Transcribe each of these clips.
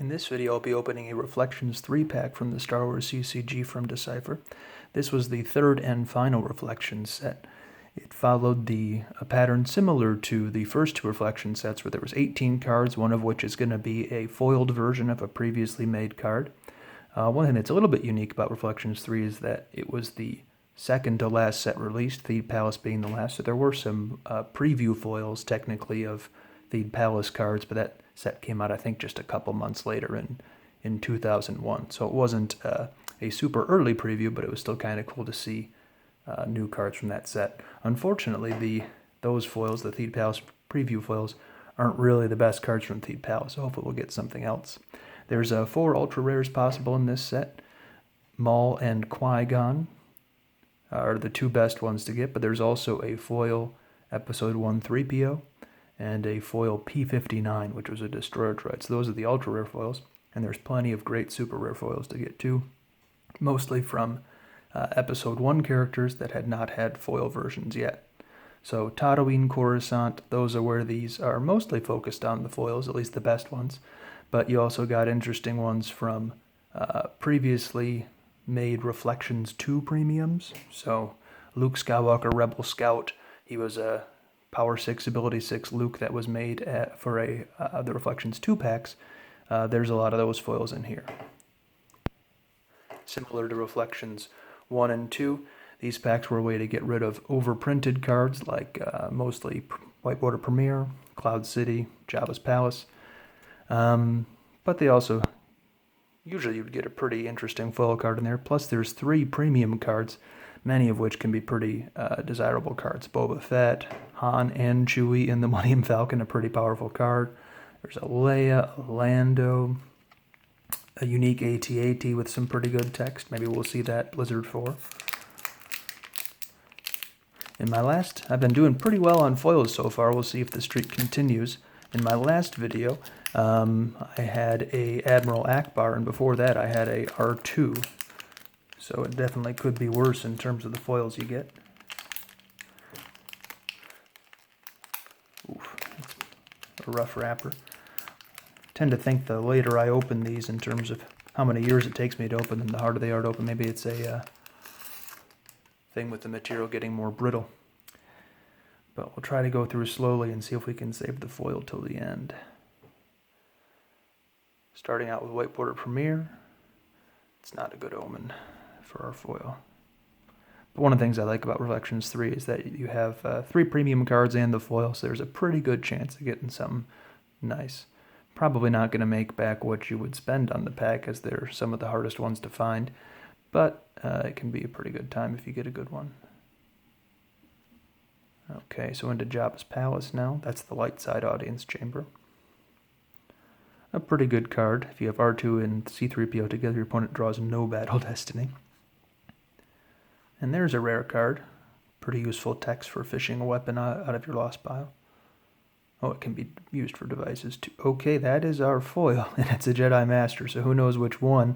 In this video, I'll be opening a Reflections 3-pack from the Star Wars CCG from Decipher. This was the third and final Reflections set. It followed a pattern similar to the first two Reflection sets, where there was 18 cards, one of which is going to be a foiled version of a previously made card. One thing that's a little bit unique about Reflections 3 is that it was the second to last set released, Theed Palace being the last, so there were some preview foils, technically, of Theed Palace cards, but that set came out, I think, just a couple months later in 2001. So it wasn't a super early preview, but it was still kind of cool to see new cards from that set. Unfortunately, those foils, the Theed Palace preview foils, aren't really the best cards from Theed Palace, so hopefully we'll get something else. There's 4 ultra rares possible in this set. Maul and Qui-Gon are the two best ones to get, but there's also a foil Episode 1 3PO and a foil P-59, which was a destroyer droid. So those are the ultra rare foils, and there's plenty of great super rare foils to get too, mostly from Episode 1 characters that had not had foil versions yet. So Tatooine, Coruscant, those are where these are mostly focused on the foils, at least the best ones. But you also got interesting ones from previously made Reflections 2 premiums. So Luke Skywalker, Rebel Scout, he was a Power 6, Ability 6 Luke that was made for the Reflections 2 packs. There's a lot of those foils in here. Similar to Reflections 1 and 2, these packs were a way to get rid of overprinted cards like mostly Whitewater Premier, Cloud City, Jabba's Palace. But they also, usually you'd get a pretty interesting foil card in there. Plus there's 3 premium cards, many of which can be pretty desirable cards. Boba Fett, Han, and Chewie in the Millennium Falcon, a pretty powerful card. There's a Leia, a Lando, a unique AT-AT with some pretty good text. Maybe we'll see that Blizzard 4. I've been doing pretty well on foils so far. We'll see if the streak continues. In my last video, I had a Admiral Akbar, and before that I had a R2. So it definitely could be worse in terms of the foils you get. Oof, that's a rough wrapper. I tend to think the later I open these, in terms of how many years it takes me to open them, the harder they are to open. Maybe it's a thing with the material getting more brittle. But we'll try to go through slowly and see if we can save the foil till the end. Starting out with Whitewater Premier. It's not a good omen for our foil. But one of the things I like about Reflections 3 is that you have 3 premium cards and the foil, so there's a pretty good chance of getting something nice. Probably not going to make back what you would spend on the pack, as they're some of the hardest ones to find, but it can be a pretty good time if you get a good one. Okay, so into Jabba's Palace now. That's the light side audience chamber. A pretty good card. If you have R2 and C-3PO together, your opponent draws no Battle Destiny. And there's a rare card. Pretty useful text for fishing a weapon out of your lost pile. Oh, it can be used for devices too. Okay, that is our foil, and it's a Jedi Master, so who knows which one.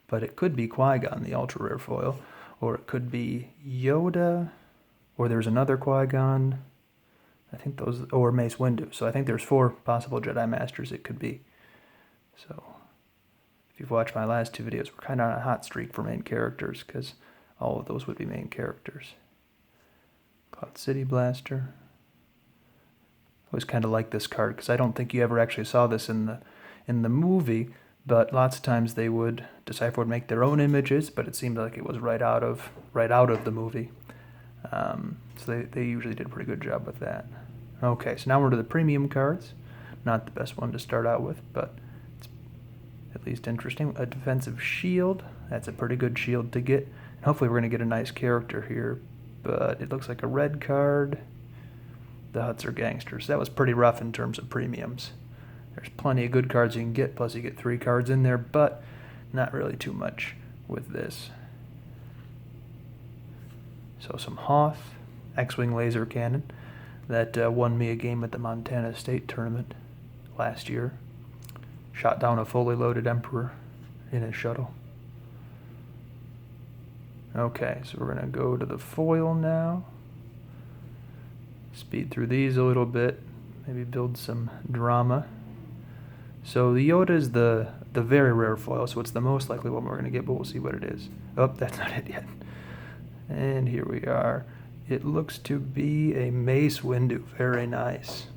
But it could be Qui-Gon, the ultra rare foil, or it could be Yoda, or there's another Qui-Gon. I think those, or Mace Windu. So I think there's 4 possible Jedi Masters it could be. So if you've watched my last 2 videos, we're kind of on a hot streak for main characters, because all of those would be main characters. Cloud City Blaster. I always kind of like this card, because I don't think you ever actually saw this in the movie, but lots of times Decipher would make their own images, but it seemed like it was right out of the movie. So they usually did a pretty good job with that. Okay, so now we're to the premium cards. Not the best one to start out with, but it's at least interesting. A defensive shield. That's a pretty good shield to get. And hopefully we're going to get a nice character here, but it looks like a red card. The Hutts are gangsters. That was pretty rough in terms of premiums. There's plenty of good cards you can get, plus you get 3 cards in there, but not really too much with this. So some Hoth, X-Wing laser cannon, that won me a game at the Montana State Tournament last year. Shot down a fully loaded Emperor in his shuttle. Okay, so we're going to go to the foil now. Speed through these a little bit, maybe build some drama. So the Yoda is the very rare foil, so it's the most likely one we're going to get, but we'll see what it is. Oh, that's not it yet. And here we are. It looks to be a Mace Windu. Very nice.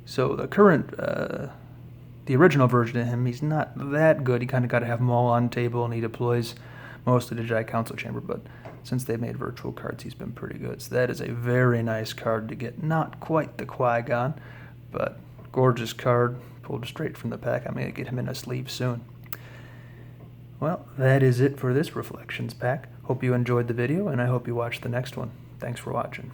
So the current, the original version of him, he's not that good. You kind of got to have him all on table, and he deploys mostly to Jedi Council Chamber, but since they made virtual cards, he's been pretty good. So that is a very nice card to get. Not quite the Qui-Gon, but gorgeous card, pulled straight from the pack. I'm going to get him in a sleeve soon. Well, that is it for this Reflections pack. Hope you enjoyed the video, and I hope you watch the next one. Thanks for watching.